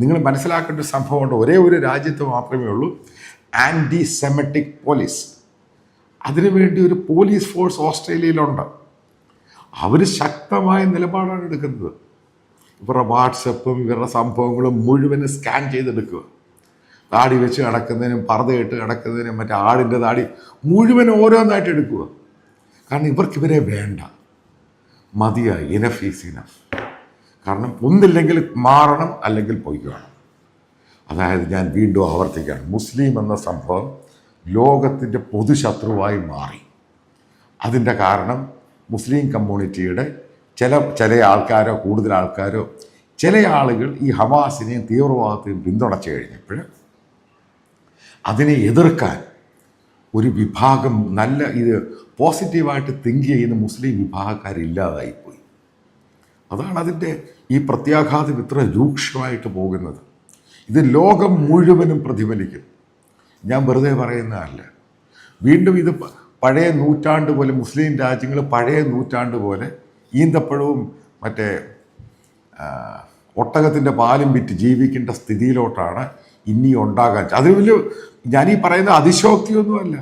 നിങ്ങൾ മനസ്സിലാക്കേണ്ട ഒരു സംഭവമുണ്ട്. ഒരേ ഒരു രാജ്യത്ത് മാത്രമേ ഉള്ളൂ ആൻറ്റി സെമറ്റിക് പോലീസ്. അതിനുവേണ്ടി ഒരു പോലീസ് ഫോഴ്സ് ഓസ്ട്രേലിയയിലുണ്ട്. അവർ ശക്തമായ നിലപാടാണ് എടുക്കുന്നത്. ഇവരുടെ വാട്സപ്പും ഇവരുടെ സംഭവങ്ങളും മുഴുവനും സ്കാൻ ചെയ്തെടുക്കുക. താടി വെച്ച് കിടക്കുന്നതിനും പർദ്ദയിട്ട് കിടക്കുന്നതിനും മറ്റേ ആടിൻ്റെ താടി മുഴുവൻ ഓരോന്നായിട്ട് എടുക്കുക. കാരണം ഇവർക്കിവരെ വേണ്ട, മതിയായി, ഇനഫ് ഈസ് ഇനഫ്. കാരണം ഒന്നില്ലെങ്കിൽ മാറണം, അല്ലെങ്കിൽ പൊയ്ക്കണം. അതായത് ഞാൻ വീണ്ടും ആവർത്തിക്കുകയാണ്, മുസ്ലിം എന്ന സംഭവം ലോകത്തിൻ്റെ പൊതുശത്രുവായി മാറി. അതിൻ്റെ കാരണം മുസ്ലിം കമ്മ്യൂണിറ്റിയുടെ ചില ആൾക്കാരോ കൂടുതൽ ആൾക്കാരോ ചില ആളുകൾ ഈ ഹമാസിനെയും തീവ്രവാദത്തെയും പിന്തുണച്ചു കഴിഞ്ഞപ്പോൾ അതിനെ എതിർക്കാൻ ഒരു വിഭാഗം നല്ല ഇത് പോസിറ്റീവായിട്ട് തിങ്ക് ചെയ്യുന്ന മുസ്ലിം വിഭാഗക്കാരില്ലാതായിപ്പോയി. അതാണ് അതിൻ്റെ ഈ പ്രത്യാഘാതം ഇത്ര രൂക്ഷമായിട്ട് പോകുന്നത്. ഇത് ലോകം മുഴുവനും പ്രതിഫലിക്കും. ഞാൻ വെറുതെ പറയുന്നതല്ല. വീണ്ടും ഇത് പഴയ നൂറ്റാണ്ട് പോലെ മുസ്ലിം രാജ്യങ്ങൾ പഴയ നൂറ്റാണ്ട് പോലെ ഈന്തപ്പഴവും മറ്റേ ഒട്ടകത്തിൻ്റെ പാലും വിറ്റ് ജീവിക്കേണ്ട സ്ഥിതിയിലോട്ടാണ് ഇനി ഉണ്ടാകാൻ. അതിന് വലിയ ഞാനീ പറയുന്ന അതിശോക്തിയൊന്നുമല്ല.